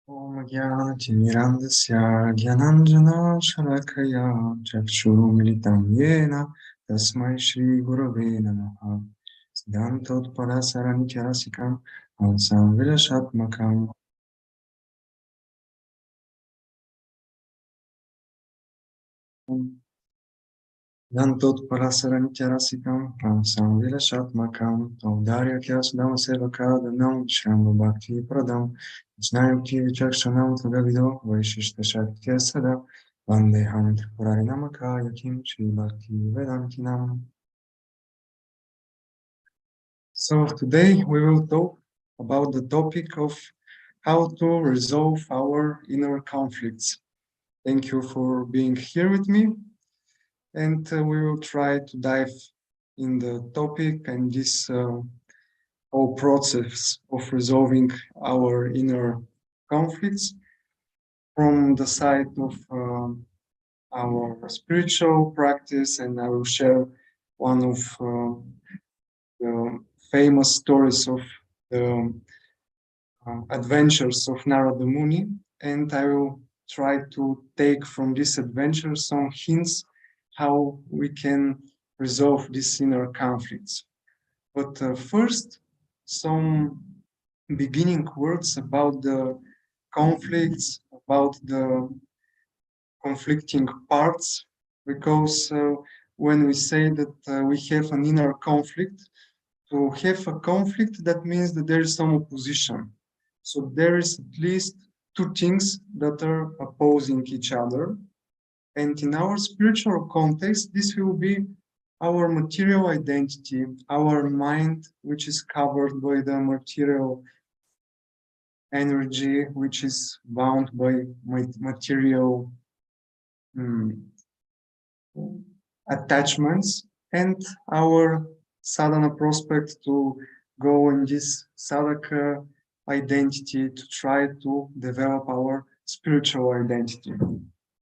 ॐ ज्ञानतिमिरान्धस्य ज्ञानाञ्जनशलाकया चक्षुरुमिलितं येन तस्मै श्रीगुरवे नमः। सिद्धान्तोत्पलसरनित्यरसिकं हंसं विलसात्मकम् Dantotparasarantyarasitam Pramsam Vilashatmakam Taudaryakyasudamasevakardanam Shambhabhakti Pradam Jnayukti Vichakshanam Tadavido Vaishishta Shaktiya Sada Vandeham Tripurarinamaka Yakim Shri Bhakti Vedantinam. So today we will talk about the topic of how to resolve our inner conflicts. Thank you for being here with me. And we will try to dive in the topic and this whole process of resolving our inner conflicts from the side of our spiritual practice. And I will share one of the famous stories of the adventures of Narada Muni, and I will try to take from this adventure some hints how we can resolve these inner conflicts. But first, some beginning words about the conflicts, about the conflicting parts, because when we say that we have an inner conflict, to have a conflict, that means that there is some opposition. So there is at least two things that are opposing each other. And in our spiritual context, this will be our material identity, our mind, which is covered by the material energy, which is bound by material attachments, and our sadhana prospect to go in this sadhaka identity to try to develop our spiritual identity.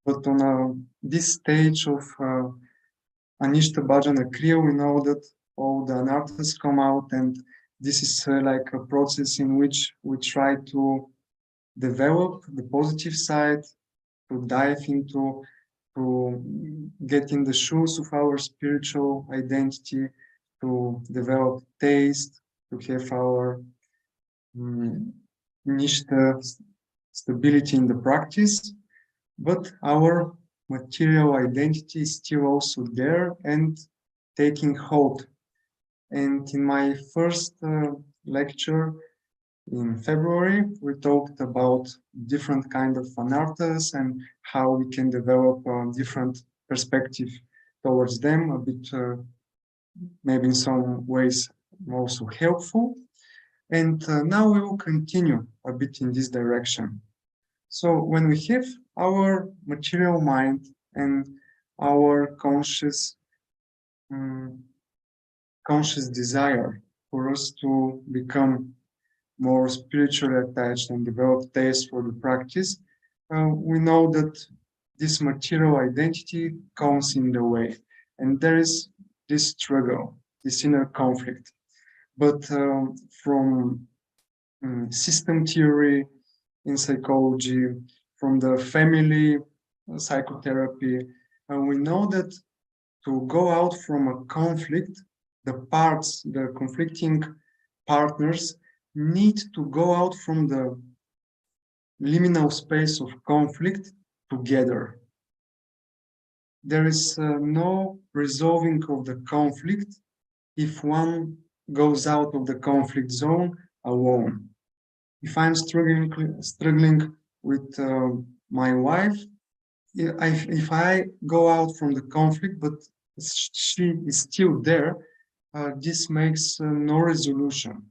But on this stage of Anishta Bhajana Kriya, we know that all the anarthas come out, and this is like a process in which we try to develop the positive side, to dive into, to get in the shoes of our spiritual identity, to develop taste, to have our nishta stability in the practice, but our material identity is still also there and taking hold. And in my first lecture in February, we talked about different kind of anarthas and how we can develop a different perspective towards them, a bit maybe in some ways also helpful. And now we will continue a bit in this direction. So when we have our material mind and our conscious desire for us to become more spiritually attached and develop taste for the practice, we know that this material identity comes in the way, and there is this struggle, this inner conflict. But from system theory in psychology, from the family psychotherapy, we know that to go out from a conflict, the conflicting partners need to go out from the liminal space of conflict together. There is no resolving of the conflict if one goes out of the conflict zone alone. If I'm struggling with my wife, if I go out from the conflict, but she is still there, this makes no resolution.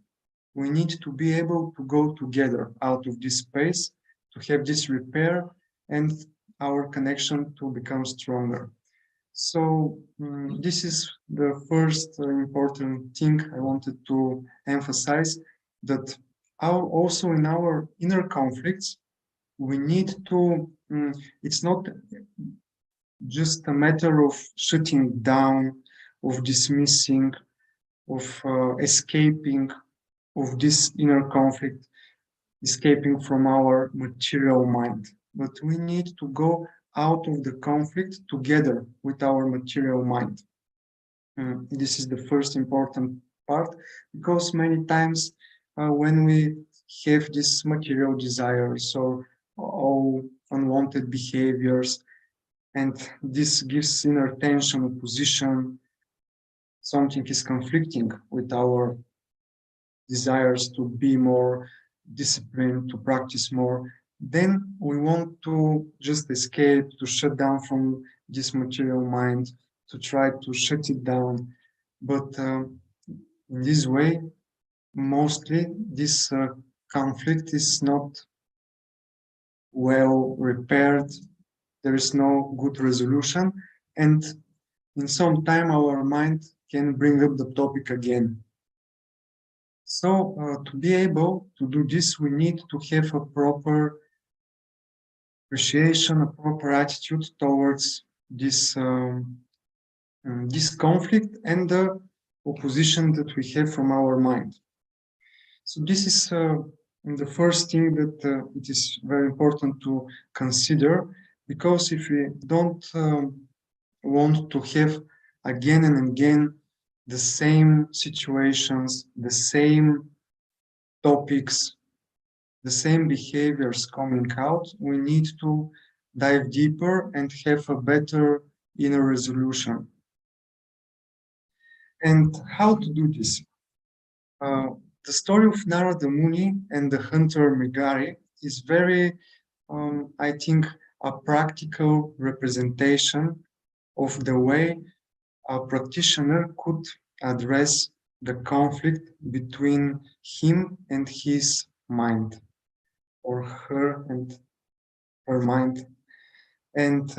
We need to be able to go together out of this space, to have this repair and our connection to become stronger. So this is the first important thing I wanted to emphasize, that also in our inner conflicts, we need to, it's not just a matter of shutting down, of dismissing, of escaping of this inner conflict. escaping from our material mind, but we need to go out of the conflict together with our material mind. This is the first important part, because many times when we have these material desires or all unwanted behaviors, and this gives inner tension, opposition, something is conflicting with our desires to be more disciplined, to practice more, then we want to just escape, to shut down from this material mind, to try to shut it down. But in this way, mostly this conflict is not well repaired. There is no good resolution. And in some time, our mind can bring up the topic again. So to be able to do this, we need to have a proper appreciation, a proper attitude towards this conflict and the opposition that we have from our mind. So this is the first thing that it is very important to consider, because if we don't want to have again and again the same situations, the same topics, the same behaviors coming out, we need to dive deeper and have a better inner resolution. And how to do this? The story of Narada Muni and the hunter Megari is very, I think, a practical representation of the way a practitioner could address the conflict between him and his mind, or her and her mind. And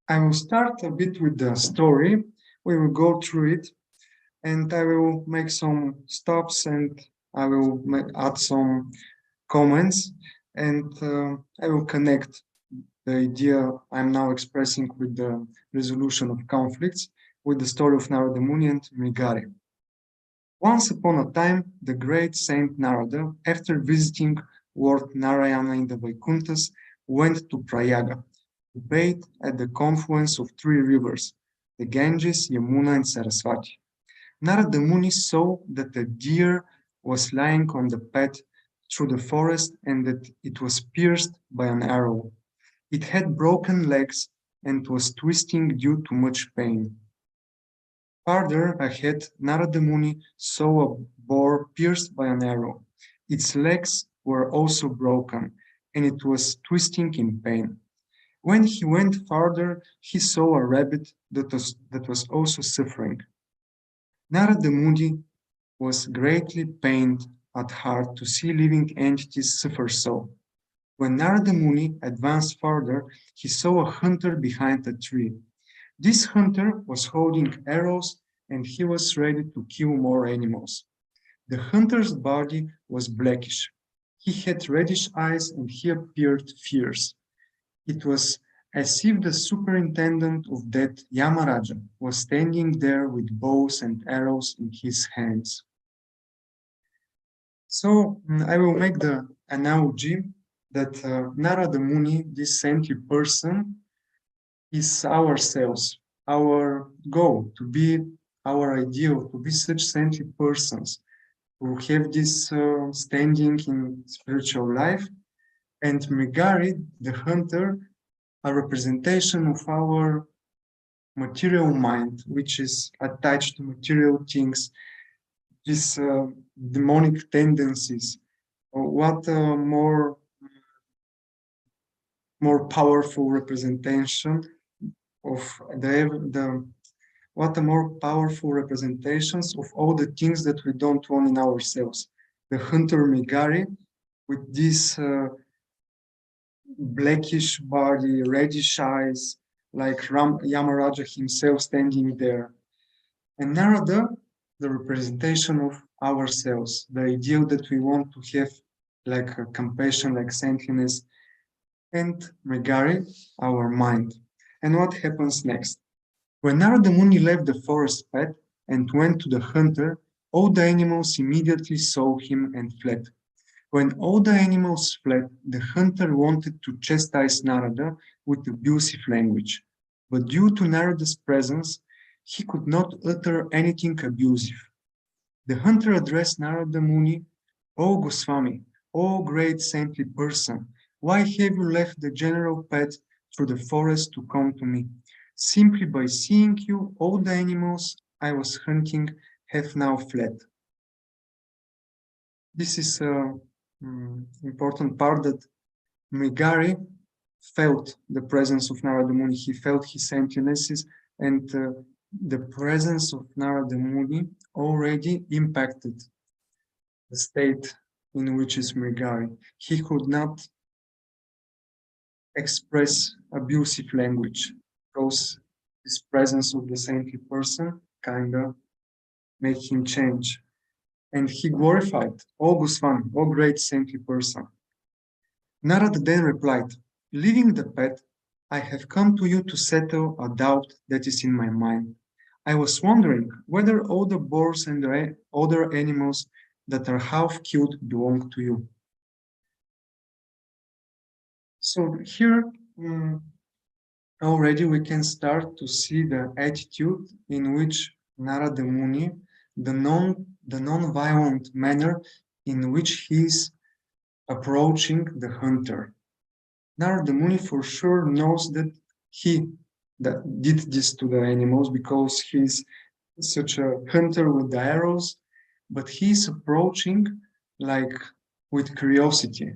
I will start a bit with the story. We will go through it, and I will make some stops, and I will add some comments, and I will connect the idea I'm now expressing with the resolution of conflicts with the story of Narada Muni and Megari. Once upon a time, the great Saint Narada, after visiting Lord Narayana in the Vaikunthas, went to Prayaga to bathe at the confluence of three rivers, the Ganges, Yamuna, and Saraswati. Narada Muni saw that a deer was lying on the path through the forest and that it was pierced by an arrow. It had broken legs and was twisting due to much pain. Farther ahead, Narada Muni saw a boar pierced by an arrow. Its legs were also broken, and it was twisting in pain. When he went farther, he saw a rabbit that was also suffering. Narada Muni was greatly pained at heart to see living entities suffer so. When Narada Muni advanced farther, he saw a hunter behind a tree. This hunter was holding arrows, and he was ready to kill more animals. The hunter's body was blackish. He had reddish eyes, and he appeared fierce. It was as if the superintendent of that Yamaraja was standing there with bows and arrows in his hands. So I will make the analogy that Narada Muni, this sentient person, is ourselves, our goal, to be our ideal, to be such sentient persons, who have this standing in spiritual life. And Megari, the hunter, a representation of our material mind, which is attached to material things, these demonic tendencies. What more powerful representation of what a more powerful representations of all the things that we don't want in ourselves. The hunter Megari with this blackish body, reddish eyes, like Yamaraja himself standing there. And Narada, the representation of ourselves, the ideal that we want to have, like compassion, like sentience, and Megari, our mind. And what happens next? When Narada Muni left the forest path and went to the hunter, all the animals immediately saw him and fled. When all the animals fled, the hunter wanted to chastise Narada with abusive language, but due to Narada's presence, he could not utter anything abusive. The hunter addressed Narada Muni, "O Goswami, O great saintly person, why have you left the general path through the forest to come to me? Simply by seeing you, all the animals I was hunting have now fled." This is an important part that Mrigari felt the presence of Narada Muni. He felt his emptinesses, and the presence of Narada Muni already impacted the state in which is Mrigari. He could not express abusive language because this presence of the saintly person kind of made him change. And he glorified, "O Goswami, O great saintly person." Narada then replied, "Leaving the path, I have come to you to settle a doubt that is in my mind. I was wondering whether all the boars and the other animals that are half killed belong to you." So here already we can start to see the attitude in which Narada Muni, the non-violent manner in which he is approaching the hunter. Narada Muni for sure knows that he that did this to the animals because he's such a hunter with the arrows, but he's approaching like with curiosity,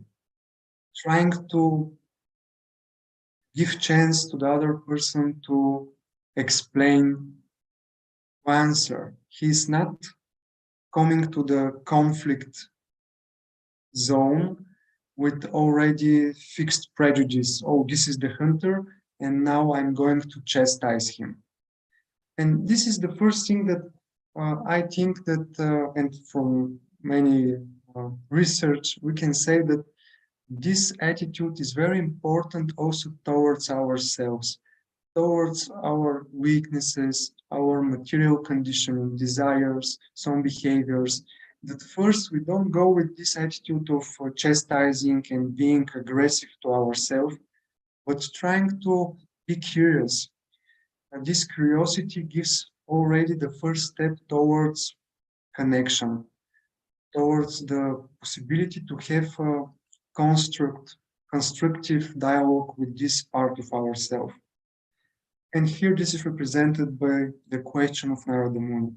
trying to give chance to the other person to explain, to answer. He's not coming to the conflict zone with already fixed prejudice. "Oh, this is the hunter, and now I'm going to chastise him." And this is the first thing that I think that, and from many research, we can say that this attitude is very important also towards ourselves, towards our weaknesses, our material conditioning, desires, some behaviors. That first we don't go with this attitude of chastising and being aggressive to ourselves, but trying to be curious. And this curiosity gives already the first step towards connection, towards the possibility to have a constructive dialogue with this part of ourselves. And here this is represented by the question of Narada Muni.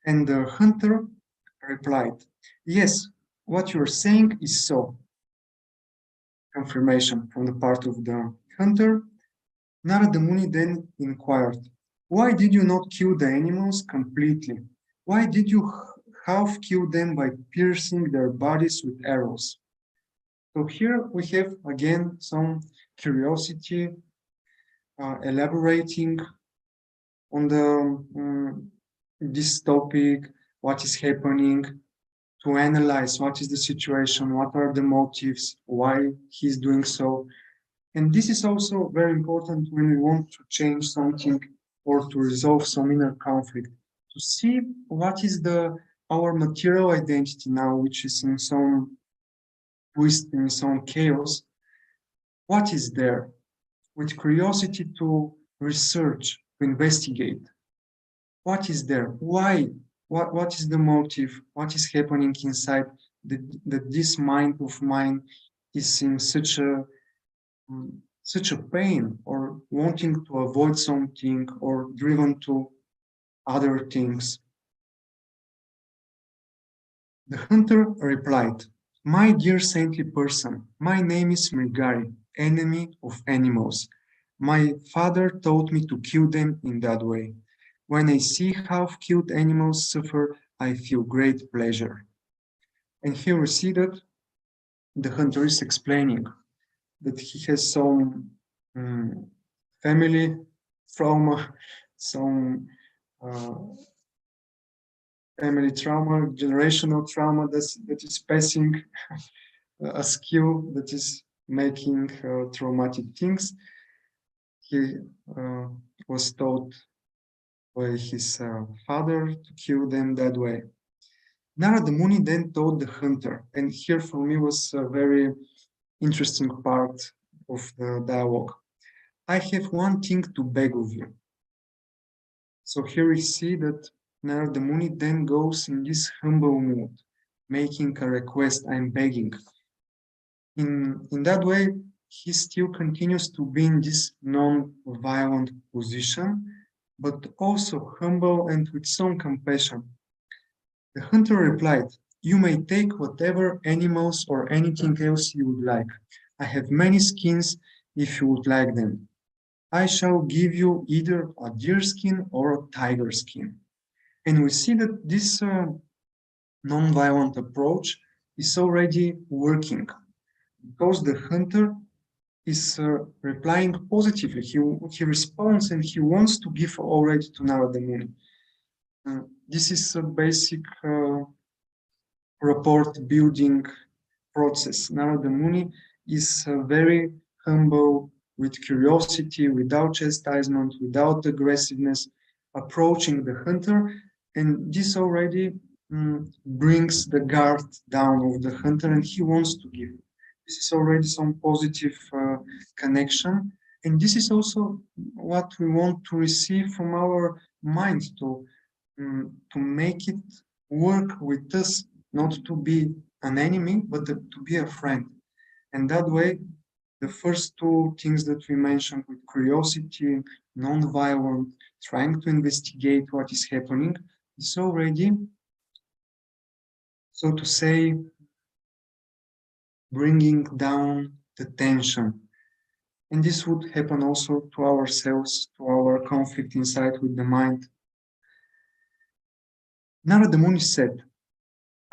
And the hunter replied, "Yes, what you're saying is so." Confirmation from the part of the hunter. Narada Muni then inquired, "Why did you not kill the animals completely? Why did you half kill them by piercing their bodies with arrows?" So here we have again some curiosity elaborating on this topic, what is happening, to analyze what is the situation, what are the motives, why he's doing so. And this is also very important when we want to change something or to resolve some inner conflict, to see what is our material identity now, which is in some twist, in some chaos. What is there? With curiosity to research, to investigate. What is there? Why? What is the motive? What is happening inside that this mind of mine is in such a pain, or wanting to avoid something, or driven to other things? The hunter replied, "My dear saintly person, my name is Mrigari, enemy of animals. My father taught me to kill them in that way. When I see half-killed animals suffer, I feel great pleasure." And here we see that the hunter is explaining that he has some family trauma, some uh, family trauma, generational trauma that is passing a skill that is making traumatic things. He was taught by his father to kill them that way. Narada Muni then told the hunter, and here for me was a very interesting part of the dialogue. I have one thing to beg of you. So here we see that Narada Muni then goes in this humble mood, making a request, I'm begging. In that way, he still continues to be in this non-violent position, but also humble and with some compassion. The hunter replied, you may take whatever animals or anything else you would like. I have many skins if you would like them. I shall give you either a deer skin or a tiger skin. And we see that this non-violent approach is already working because the hunter is replying positively. He responds and he wants to give already to Narada Muni. This is a basic rapport building process. Narada Muni is very humble, with curiosity, without chastisement, without aggressiveness, approaching the hunter, and this already brings the guard down of the hunter, and he wants to give. This is already some positive connection, and this is also what we want to receive from our mind to make it work with us, not to be an enemy, but to be a friend. And that way, the first two things that we mentioned with curiosity, non-violent, trying to investigate what is happening, is already, so to say, bringing down the tension. And this would happen also to ourselves, to our conflict inside with the mind. Narada Muni said,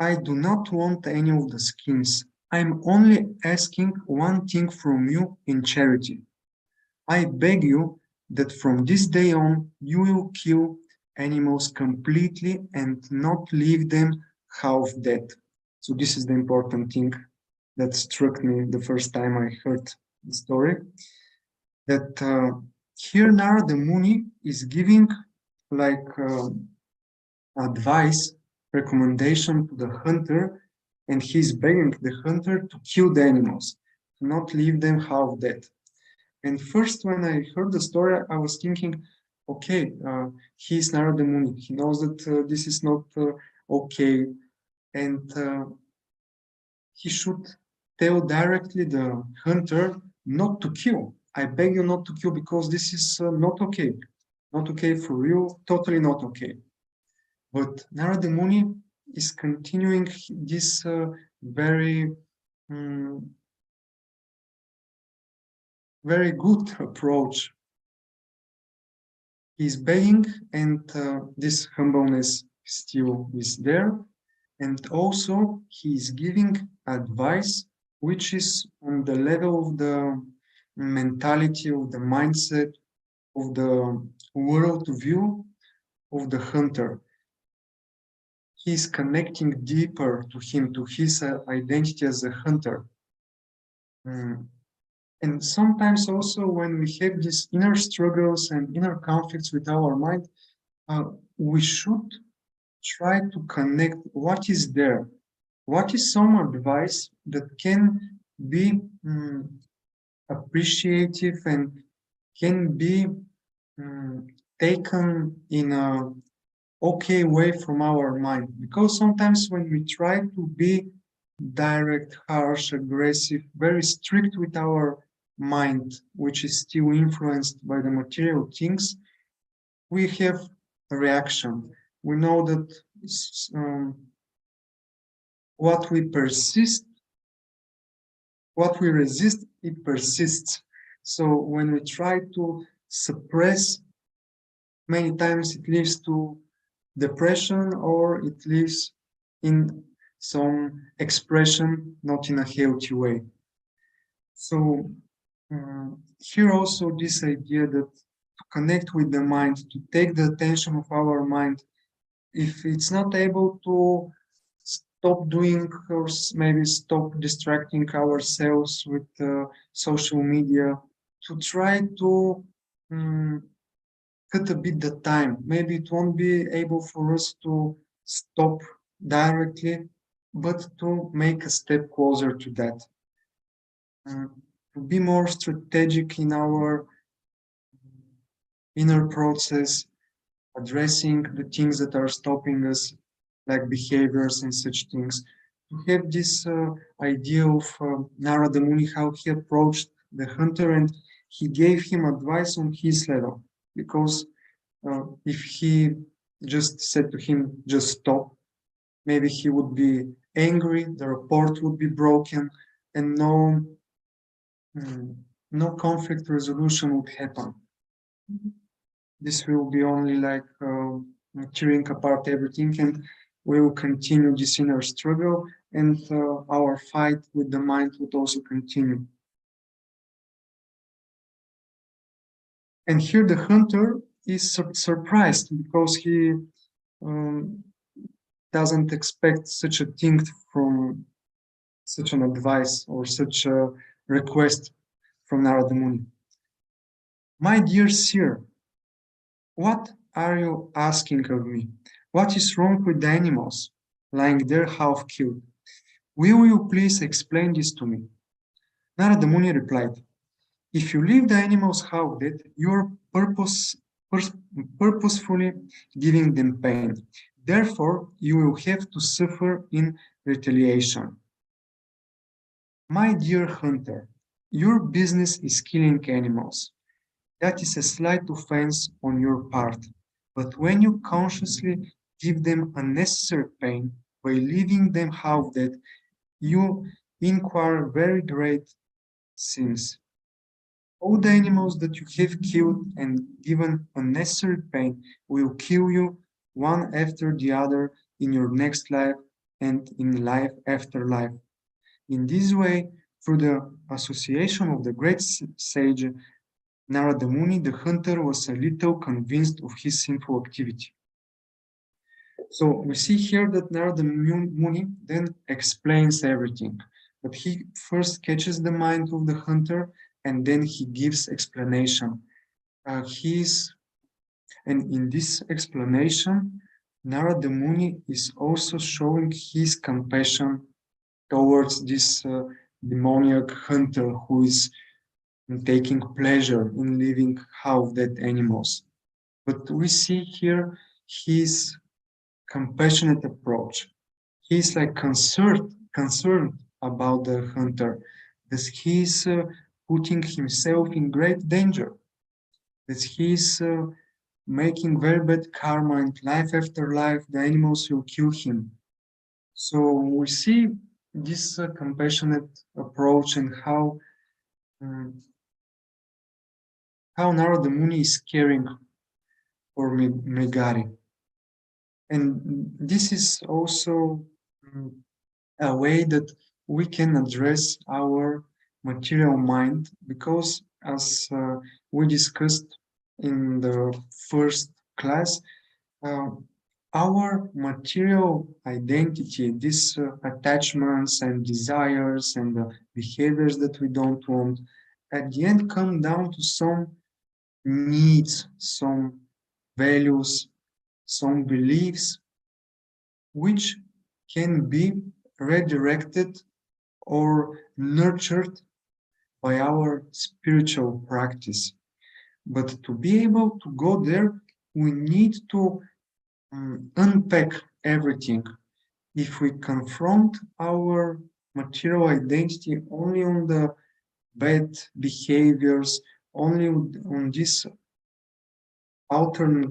I do not want any of the skins. I am only asking one thing from you in charity. I beg you that from this day on you will kill animals completely and not leave them half dead. So this is the important thing that struck me the first time I heard the story. That here Narada Muni is giving like advice, recommendation to the hunter, and he's begging the hunter to kill the animals, to not leave them half dead. And first, when I heard the story, I was thinking, okay, he's Narada Muni. He knows that this is not okay, and he should tell directly the hunter not to kill. I beg you not to kill because this is not okay. Not okay for you, totally not okay. But Narada Muni is continuing this very, um, very good approach. He's begging, and this humbleness still is there. And also, he is giving advice which is on the level of the mentality, of the mindset, of the world view of the hunter. He's connecting deeper to him, to his identity as a hunter. And sometimes also when we have these inner struggles and inner conflicts with our mind, we should try to connect what is there. What is some advice that can be appreciative and can be taken in a okay way from our mind? Because sometimes when we try to be direct, harsh, aggressive, very strict with our mind, which is still influenced by the material things, we have a reaction. We know that what we persist, what we resist, it persists. So when we try to suppress, many times it leads to depression or it leads in some expression not in a healthy way. So here also this idea that to connect with the mind, to take the attention of our mind, if it's not able to stop doing or maybe stop distracting ourselves with social media, to try to cut a bit the time. Maybe it won't be able for us to stop directly, but to make a step closer to that, uh, to be more strategic in our inner process, addressing the things that are stopping us, like behaviors and such things. To have this idea of Narada Muni, how he approached the hunter and he gave him advice on his level. Because if he just said to him, just stop, maybe he would be angry, the report would be broken, and mm, no conflict resolution would happen. This will be only like tearing apart everything, and we will continue this inner struggle, and our fight with the mind would also continue. And here the hunter is surprised because he um, doesn't expect such a thing from such an advice or such a request from Narada Muni. My dear sir, what are you asking of me? What is wrong with the animals lying there half killed? Will you please explain this to me? Narada Muni replied, if you leave the animals half dead, you are purposefully giving them pain. Therefore, you will have to suffer in retaliation. My dear hunter, your business is killing animals. That is a slight offense on your part. But when you consciously give them unnecessary pain by leaving them half dead, you inquire very great sins. All the animals that you have killed and given unnecessary pain will kill you one after the other in your next life and in life after life. In this way, through the association of the great sage Narada Muni, the hunter was a little convinced of his sinful activity. So we see here that Narada Muni then explains everything, but he first catches the mind of the hunter and then he gives explanation. And in this explanation, Narada Muni is also showing his compassion towards this demoniac hunter who is taking pleasure in living half-dead animals. But we see here his compassionate approach. He's like concerned about the hunter, that he's putting himself in great danger, that he's making very bad karma, and life after life the animals will kill him. So we see this compassionate approach and um, how Narada Muni is caring for Megari. And this is also a way that we can address our material mind because, as we discussed in the first class, uh, our material identity, these attachments and desires and behaviors that we don't want, at the end come down to some needs, some values, some beliefs, which can be redirected or nurtured by our spiritual practice. But to be able to go there, we need to unpack everything. If we confront our material identity only on the bad behaviors, only on this outer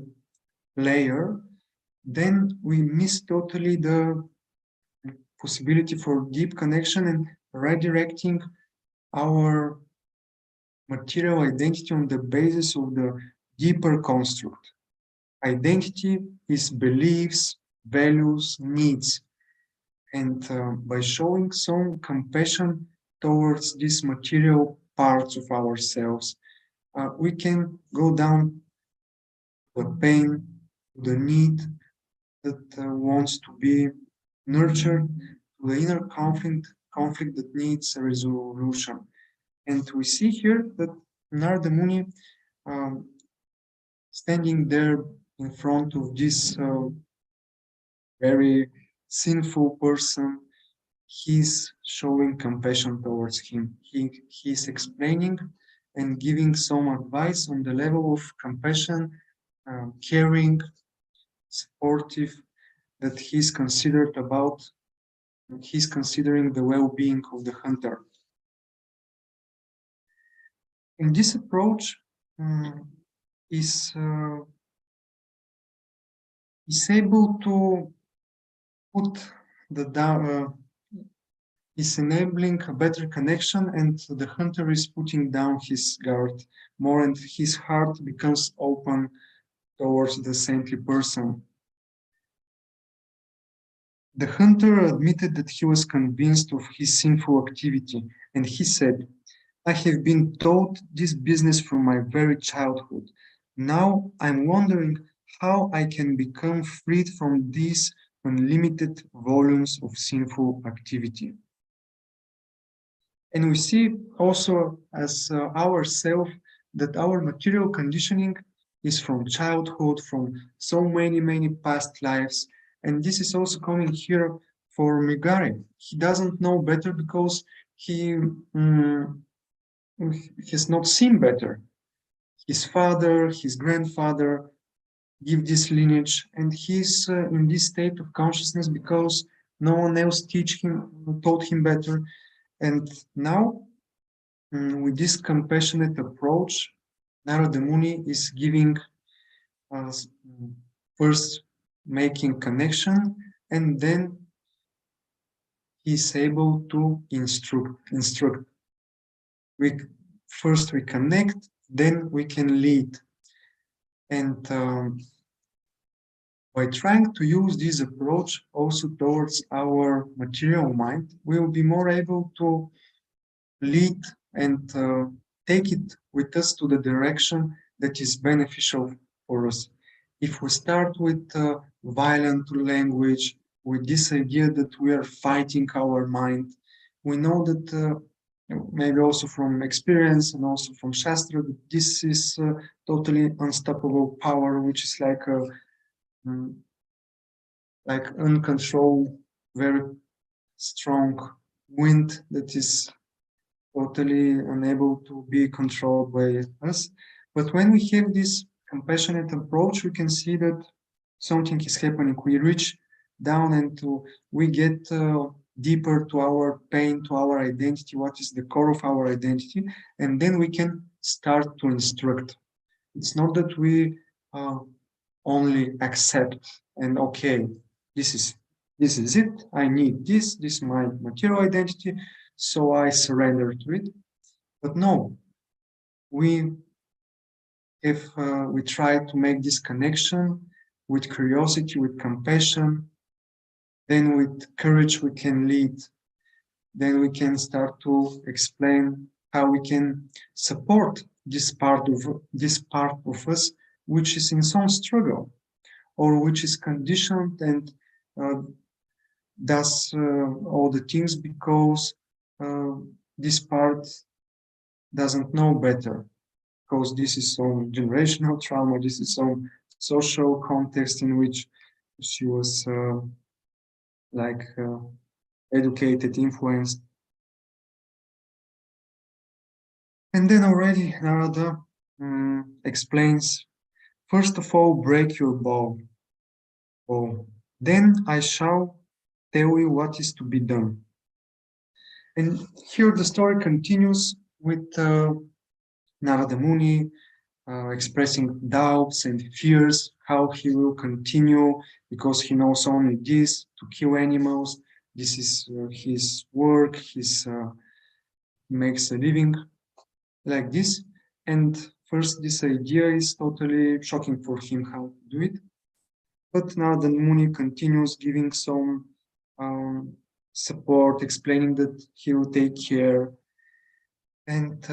layer, then we miss totally the possibility for deep connection and redirecting our material identity on the basis of the deeper construct. Identity is beliefs, values, needs. And by showing some compassion towards these material parts of ourselves, we can go down the pain, the need that wants to be nurtured, to the inner conflict that needs a resolution. And we see here that Narada Muni um, standing there in front of this very sinful person, he's showing compassion towards him. He's explaining and giving some advice on the level of compassion, caring, supportive, that he's considering the well-being of the hunter. And this approach is able to put the is enabling a better connection, and the hunter is putting down his guard more, and his heart becomes open towards the saintly person. The hunter admitted that he was convinced of his sinful activity, and he said, I have been taught this business from my very childhood. Now I'm wondering how I can become freed from these unlimited volumes of sinful activity. And we see also as ourselves that our material conditioning is from childhood, from so many past lives. And this is also coming here for Migari. He doesn't know better because he has not seen better. His father, his grandfather give this lineage, and he's in this state of consciousness because no one else taught him better. And now, with this compassionate approach, Narada Muni is giving us first making connection, and then he's able to instruct. First we connect, then we can lead. And by trying to use this approach also towards our material mind, we will be more able to lead and take it with us to the direction that is beneficial for us. If we start with violent language, with this idea that we are fighting our mind, we know that maybe also from experience and also from Shastra, that this is totally unstoppable power, which is like uncontrolled, very strong wind that is totally unable to be controlled by us. But when we have this compassionate approach, we can see that something is happening. We reach down and we get deeper to our pain, to our identity, what is the core of our identity, and then we can start to instruct. It's not that we only accept and okay, this is it, I need this is my material identity, so I surrender to it. But no, we try to make this connection with curiosity, with compassion, then with courage we can lead. Then we can start to explain how we can support this part of us which is in some struggle or which is conditioned and does all the things because this part doesn't know better, because this is some generational trauma, this is some social context in which she was educated, influenced. And then already Narada explains, first of all, break your bow. Then I shall tell you what is to be done. And here the story continues with Narada Muni expressing doubts and fears, how he will continue, because he knows only this, to kill animals. This is his work, his makes a living like this. And first, this idea is totally shocking for him how to do it. But now the Muni continues giving some support, explaining that he will take care. And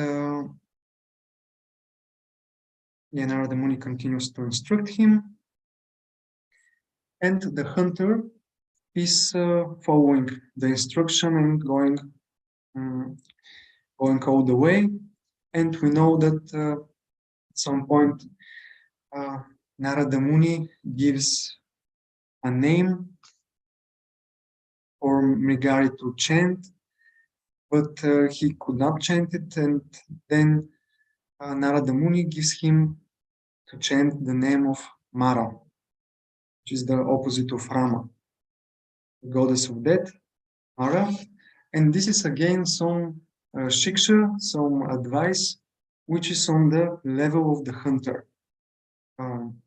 Narada Muni continues to instruct him. And the hunter is following the instruction and going all the way. And we know that at some point Narada Muni gives a name for Mrigari to chant, but he could not chant it, and then Narada Muni gives him to chant the name of Mara, which is the opposite of Rama, the goddess of death, Mara. And this is again some shiksha, some advice, which is on the level of the hunter. Um,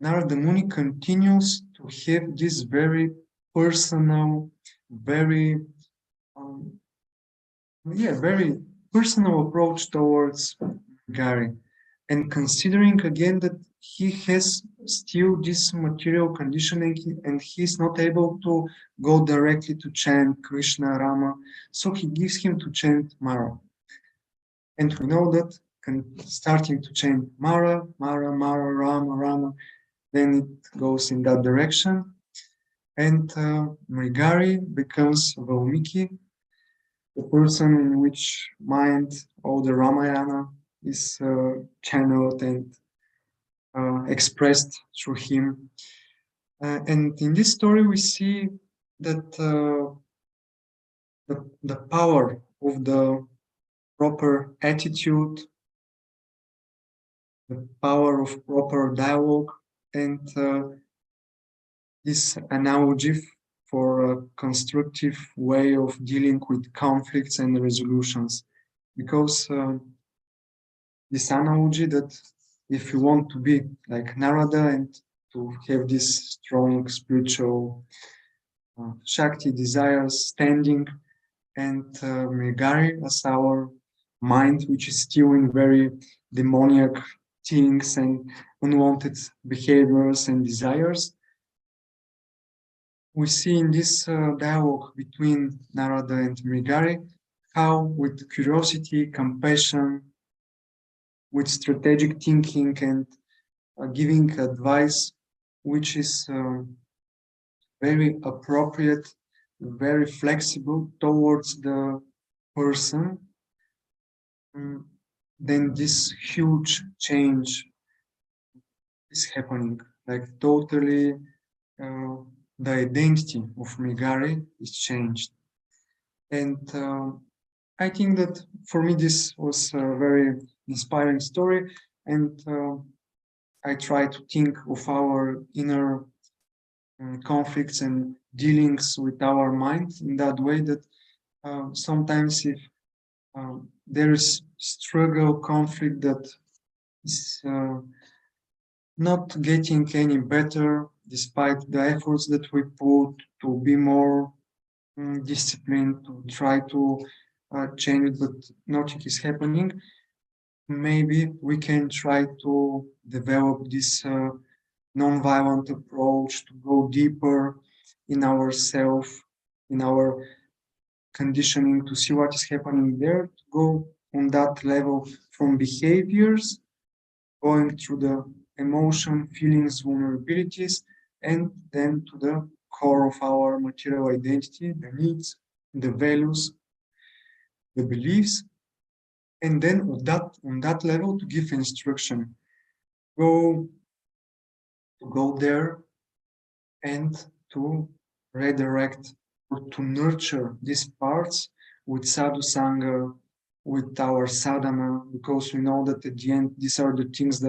Narada Muni continues to have this very personal, very, um, very personal approach towards Gary. And considering again that he has still this material conditioning and he's not able to go directly to chant Krishna, Rama, so he gives him to chant Mara. And we know that starting to chant Mara, Mara, Mara, Rama, Rama, then it goes in that direction. And Mrigari becomes Valmiki, the person in which mind all the Ramayana is channeled and expressed through him. And in this story, we see that the power of the proper attitude, the power of proper dialogue, and this analogy for a constructive way of dealing with conflicts and resolutions. Because this analogy that if you want to be like Narada and to have this strong spiritual Shakti desires standing, and Megari as our mind, which is still in very demoniac things and unwanted behaviors and desires. We see in this dialogue between Narada and Megari how with curiosity, compassion, with strategic thinking and giving advice, which is very appropriate, very flexible towards the person, then this huge change is happening. Like totally, the identity of Megari is changed. And I think that for me this was a very inspiring story, and I try to think of our inner conflicts and dealings with our mind in that way that sometimes if there is struggle, conflict that is not getting any better despite the efforts that we put to be more disciplined, to try to change it, but nothing is happening. Maybe we can try to develop this non-violent approach to go deeper in ourself, in our conditioning, to see what is happening there, to go on that level from behaviors, going through the emotion, feelings, vulnerabilities, and then to the core of our material identity, the needs, the values, the beliefs, and then on that level to give instruction. Go there and to redirect or to nurture these parts with sadhu sangha, with our sadhana, because we know that at the end these are the things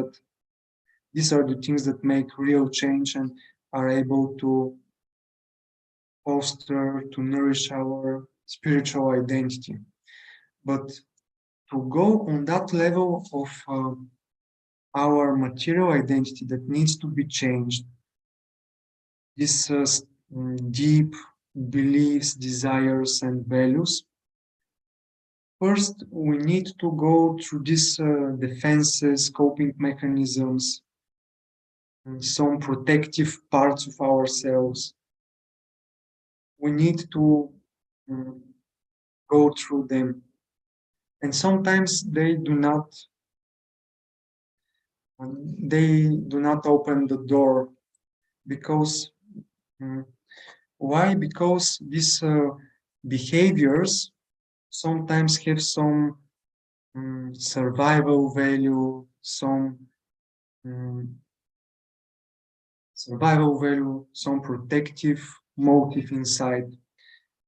that make real change and are able to foster, to nourish our spiritual identity. But to go on that level of our material identity that needs to be changed, these deep beliefs, desires, and values, first we need to go through these defenses, coping mechanisms, and some protective parts of ourselves. We need to go through them. And sometimes they do not open the door because why? Because these behaviors sometimes have some survival value, some some protective motive inside.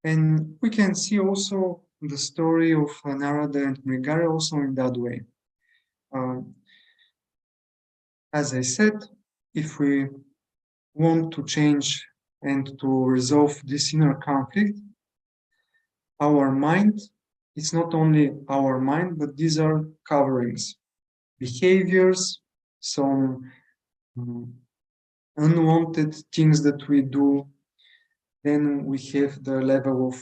And we can see also the story of Narada and Mrigari also in that way. Um, as I said, if we want to change and to resolve this inner conflict, our mind, it's not only our mind, but these are coverings, behaviors, some unwanted things that we do. Then we have the level of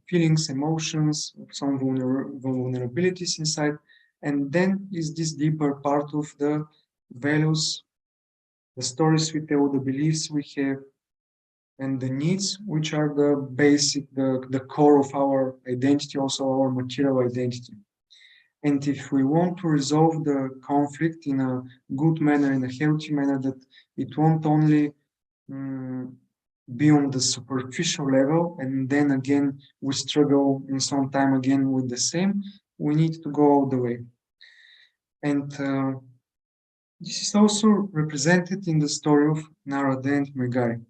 feelings, emotions, some vulnerabilities inside. And then is this deeper part of the values, the stories we tell, the beliefs we have, and the needs, which are the basic, the core of our identity, also our material identity. And if we want to resolve the conflict in a good manner, in a healthy manner, that it won't only be on the superficial level, and then again we struggle in some time again with the same, we need to go all the way. And this is also represented in the story of Narada and Megari.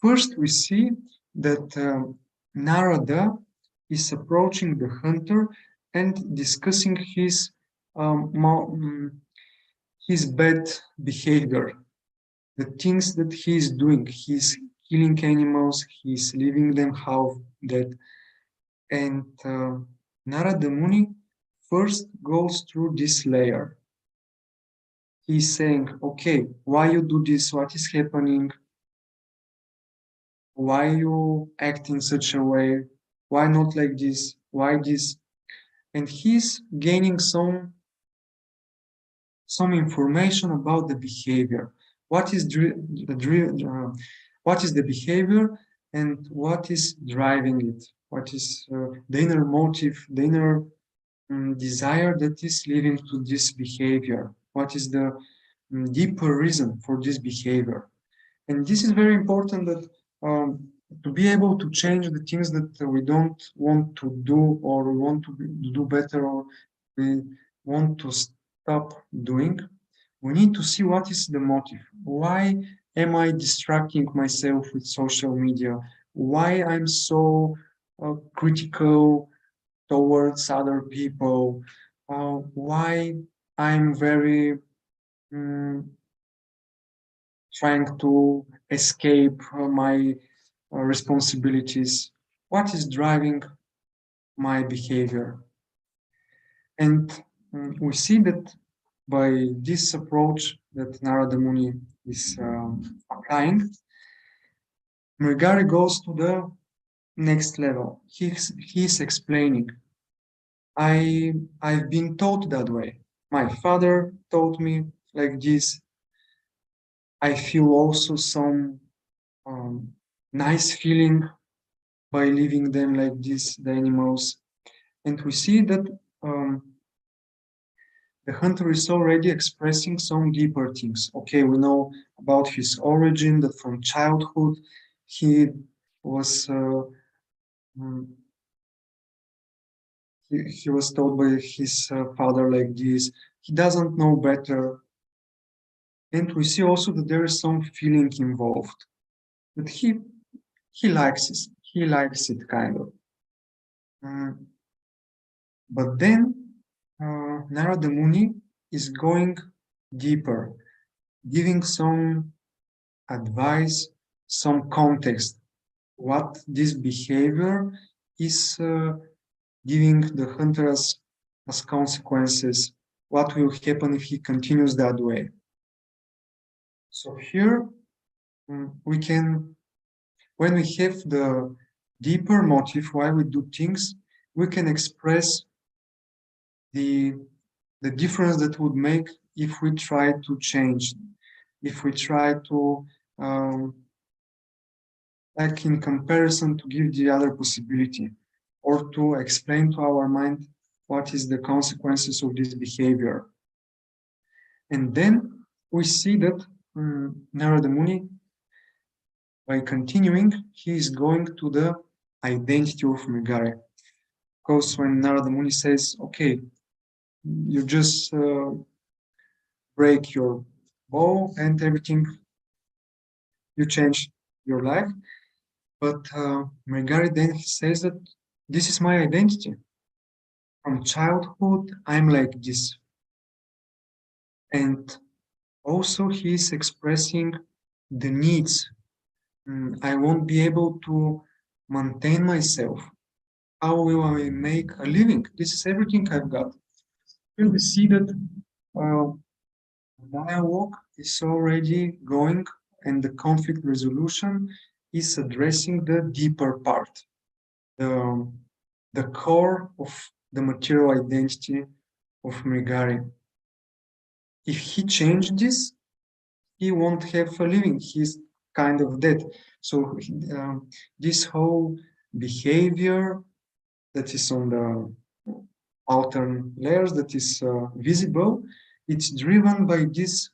First, we see that Narada is approaching the hunter and discussing his bad behavior, the things that he is doing. He's killing animals, he's leaving them half dead. And Narada Muni first goes through this layer. He's saying, okay, why you do this? What is happening? Why you act in such a way? Why not like this? Why this? And he's gaining some information about the behavior. What is what is the behavior and what is driving it? What is the inner motive, the inner desire that is leading to this behavior? What is the deeper reason for this behavior? And this is very important that to be able to change the things that we don't want to do or we want to do better or we want to stop doing, we need to see what is the motive. Why am I distracting myself with social media? Why I'm so critical towards other people? Why I'm very trying to escape my responsibilities? What is driving my behavior? And we see that by this approach that Narada Muni is applying, Mrigari goes to the next level. He's explaining, I've been taught that way. My father taught me like this. I feel also some nice feeling by leaving them like this, the animals. And we see that the hunter is already expressing some deeper things. Okay, we know about his origin, that from childhood he was he was told by his father like this. He doesn't know better. And we see also that there is some feeling involved. That he likes it. He likes it kind of. But then Narada Muni is going deeper, giving some advice, some context, what this behavior is giving the hunter as consequences, what will happen if he continues that way. So here we can, when we have the deeper motive why we do things, we can express the difference that would make if we try to change, if we try to like in comparison to give the other possibility or to explain to our mind what is the consequences of this behavior. And then we see that Narada Muni, by continuing, he is going to the identity of Megari. Because when Narada Muni says, okay, you just break your bow and everything, you change your life. But Megari then he says that this is my identity. From childhood, I'm like this. And also he's expressing the needs. I won't be able to maintain myself. How will I make a living? This is everything I've got. Here we see that uh, dialogue is already going and the conflict resolution is addressing the deeper part, the, the core of the material identity of Megari. If he changed this, he won't have a living. He's kind of dead. So this whole behavior that is on the outer layers, that is visible, it's driven by this,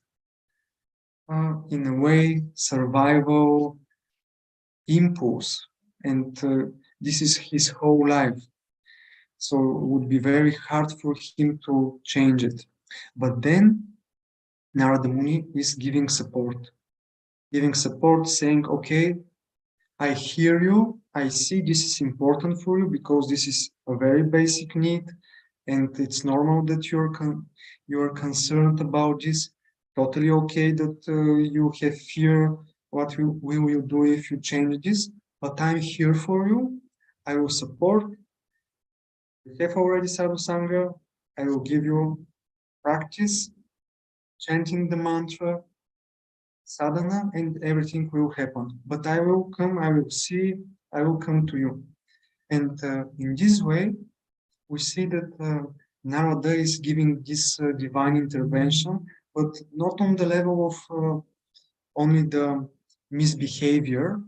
in a way, survival impulse. And this is his whole life. So it would be very hard for him to change it. But then Narada Muni is giving support, saying, okay, I hear you. I see this is important for you because this is a very basic need, and it's normal that you're concerned about this. Totally okay that you have fear. What we will do if you change this? But I'm here for you. I will support. You have already sadhu sangha. I will give you practice, chanting the mantra, sadhana, and everything will happen. But I will come. I will see. I will come to you. And in this way, we see that Narada is giving this divine intervention, but not on the level of only the misbehavior,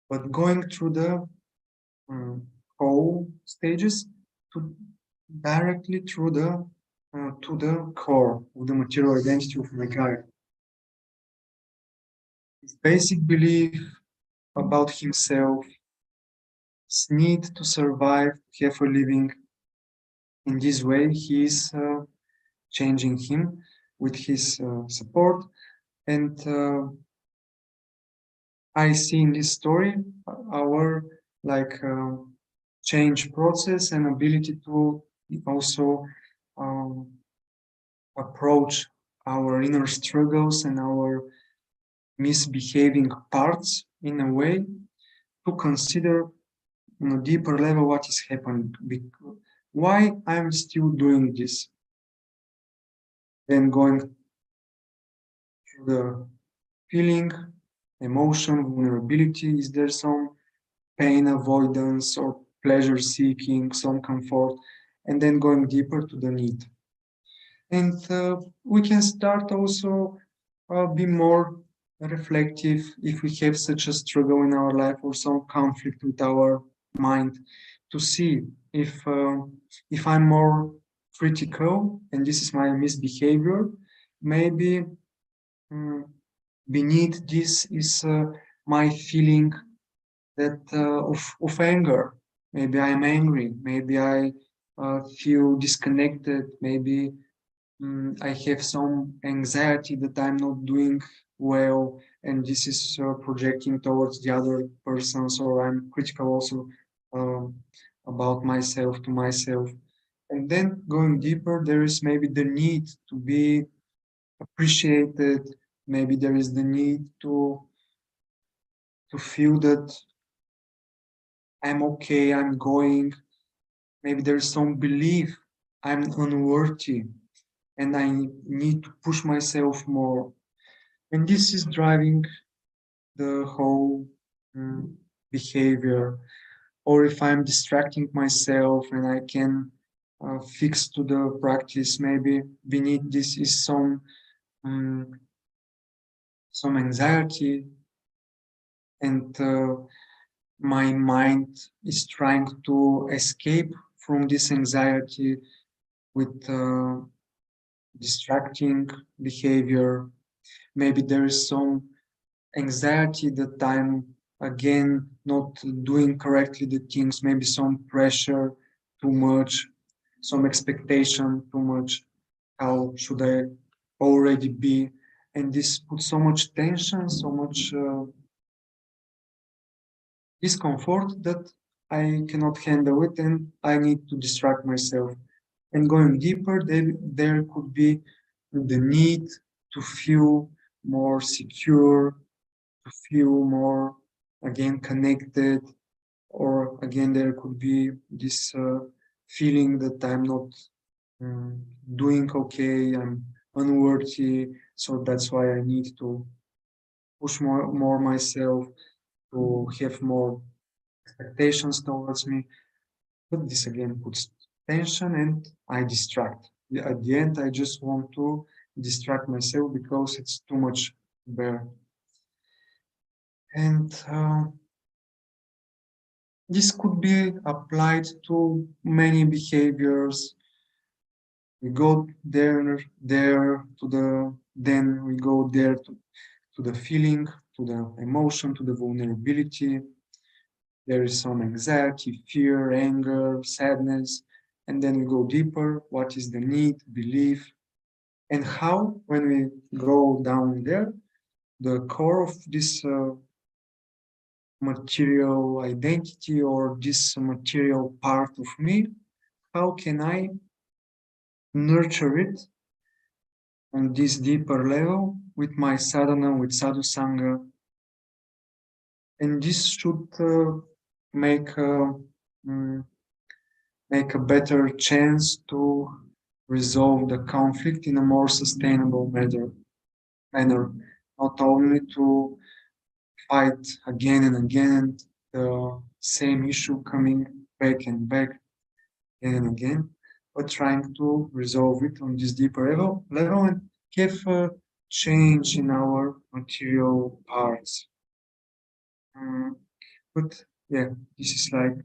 but going through the whole stages to directly through the to the core of the material identity of Megara. His basic belief about himself, his need to survive, to have a living. In this way, he is changing him with his support. And I see in this story our like change process and ability to also um, approach our inner struggles and our misbehaving parts in a way to consider on a deeper level what is happening, why I'm still doing this, then going through the feeling, emotion, vulnerability. Is there some pain avoidance or pleasure seeking, some comfort, and then going deeper to the need? And we can start also be more reflective if we have such a struggle in our life or some conflict with our mind, to see if I'm more critical and this is my misbehavior, maybe mm, beneath this is my feeling that of anger. Maybe I'm angry. Maybe I feel disconnected. Maybe I have some anxiety that I'm not doing well, and this is projecting towards the other persons, or I'm critical also um, about myself to myself. And then going deeper, there is maybe the need to be appreciated. Maybe there is the need to feel that I'm okay, I'm going. Maybe there is some belief I'm unworthy and I need to push myself more. And this is driving the whole behavior. Or if I'm distracting myself and I can fix to the practice, maybe beneath this is um, some anxiety, and my mind is trying to escape from this anxiety with distracting behavior. Maybe there is some anxiety that I'm again not doing correctly the things, maybe some pressure too much, some expectation too much. How should I already be? And this puts so much tension, so much discomfort that I cannot handle it and I need to distract myself. And going deeper, there could be the need to feel more secure, to feel more again connected, or again there could be this feeling that I'm not doing okay, I'm unworthy, so that's why I need to push more myself, to have more expectations towards me. But this again puts tension and I distract. At the end, I just want to distract myself because it's too much to bear. And this could be applied to many behaviors. We go there to the, then we go there to the feeling, to the emotion, to the vulnerability. There is some anxiety, fear, anger, sadness, and then we go deeper. What is the need, belief, and how, when we go down there, the core of this material identity or this material part of me, how can I nurture it on this deeper level with my sadhana, with sadhu sangha, and this should make mm, make a better chance to resolve the conflict in a more sustainable manner, not only to fight again and again the same issue coming back and back again and again, but trying to resolve it on this deeper level and have a change in our material parts. Mm, but yeah, this is like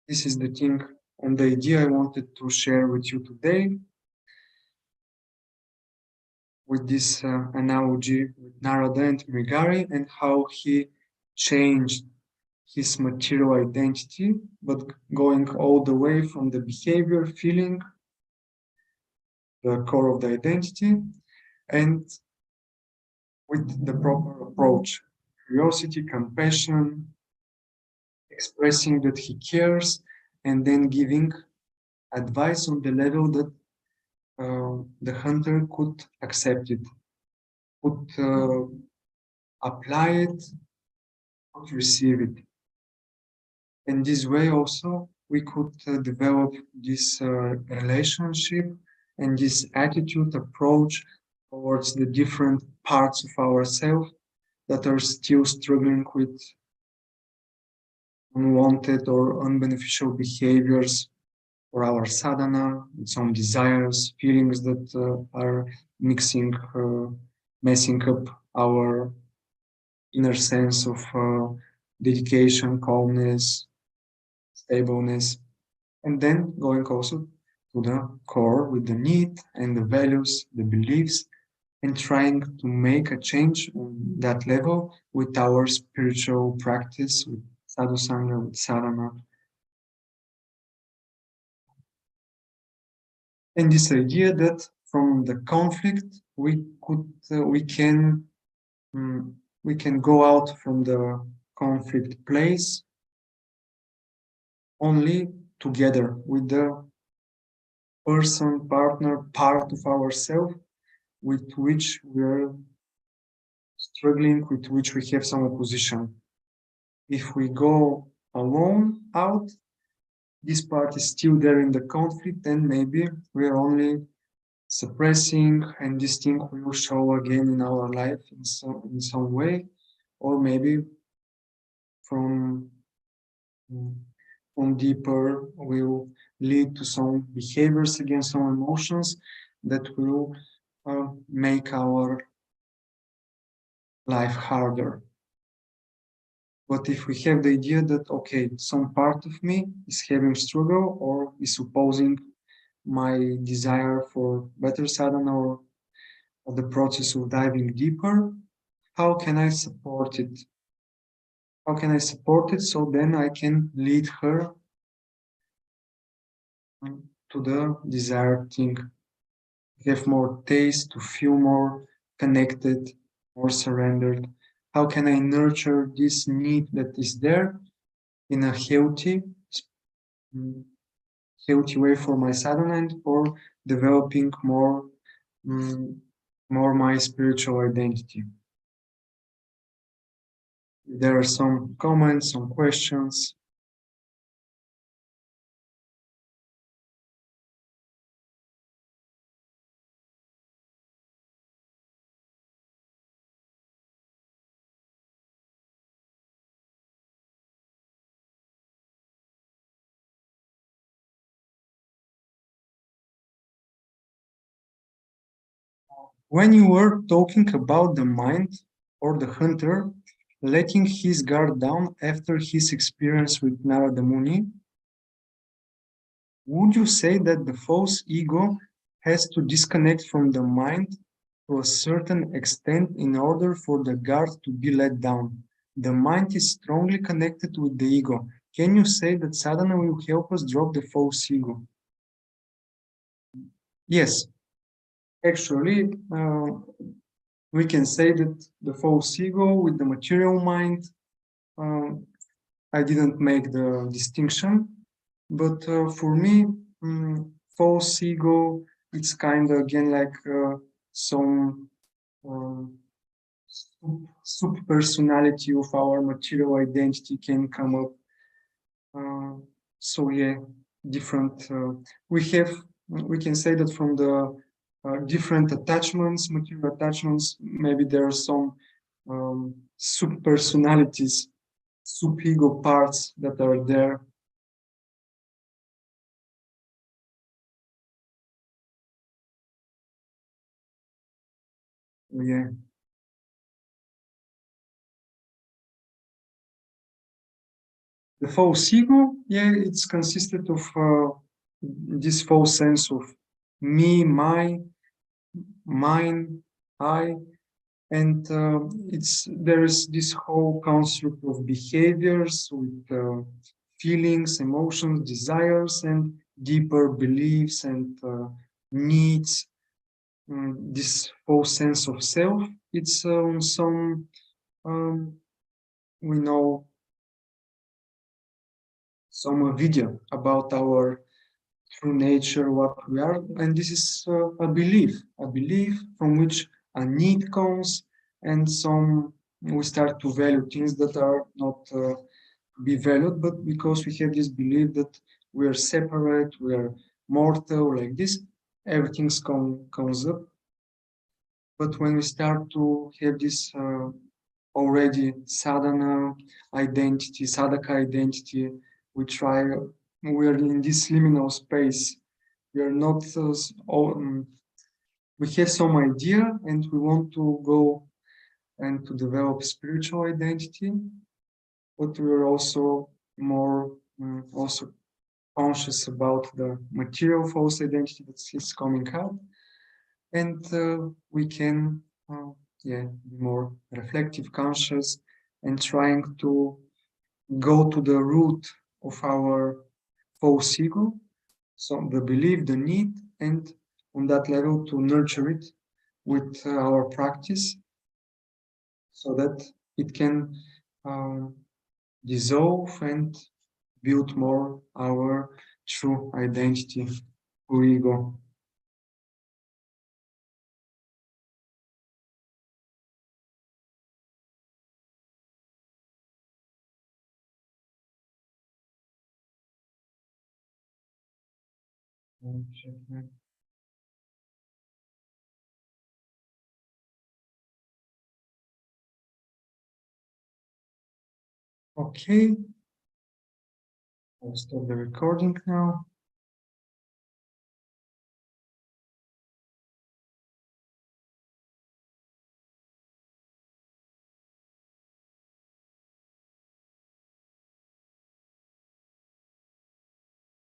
this is the thing and the idea I wanted to share with you today with this analogy with Narada and Mrigari and how he changed his material identity, but going all the way from the behavior, feeling, the core of the identity, and with the proper approach, curiosity, compassion, expressing that he cares, and then giving advice on the level that the hunter could accept it, could apply it, could receive it. In this way also, we could develop this relationship and this attitude approach towards the different parts of ourselves that are still struggling with unwanted or unbeneficial behaviors or our sadhana, some desires, feelings that are messing up our inner sense of dedication, calmness, stableness, and then going also to the core with the need and the values, the beliefs, and trying to make a change on that level with our spiritual practice, with sadhu sangha, with sadhana. And this idea that from the conflict mm, we can go out from the conflict place only together with the person, partner, part of ourselves with which we are struggling, with which we have some opposition. If we go alone out, this part is still there in the conflict, and maybe we are only suppressing, and this thing will show again in our life in some way, or maybe from from deeper will lead to some behaviors against some emotions that will make our life harder. But if we have the idea that, okay, some part of me is having struggle or is opposing my desire for better sadhana or the process of diving deeper, how can I support it? How can I support it so then I can lead her to the desired thing, have more taste, to feel more connected, more surrendered? How can I nurture this need that is there in a mm, healthy way for my sadhana and for developing mm, more my spiritual identity? There are some comments, some questions. When you were talking about the mind or the hunter letting his guard down after his experience with Narada Muni, would you say that the false ego has to disconnect from the mind to a certain extent in order for the guard to be let down? The mind is strongly connected with the ego. Can you say that sadhana will help us drop the false ego? Yes, actually, we can say that the false ego with the material mind, uh, I didn't make the distinction, but for me, false ego, it's kind of again like some um, sub personality of our material identity can come up. Uh, so yeah, different. We can say that from the different attachments, material attachments, maybe there are some sub personalities, sub ego parts that are there. Yeah. The false ego, yeah, it's consisted of this false sense of me, my, mine, I, and it's there is this whole construct of behaviors with feelings, emotions, desires, and deeper beliefs and needs. This false sense of self. It's some um, we know some video about our true nature, what we are, and this is a belief from which a need comes, and some we start to value things that are not be valued, but because we have this belief that we are separate, we are mortal, like this, everything's comes up. But when we start to have this already sadhana identity, sadhaka identity, we try, we are in this liminal space. We are not, we have some idea and we want to go and to develop spiritual identity, but we are also more also conscious about the material false identity that is coming out. And we can yeah, be more reflective, conscious, and trying to go to the root of our false ego, so the belief, the need, and on that level to nurture it with our practice so that it can um, dissolve and build more our true identity, true ego. Okay, I'll stop the recording now.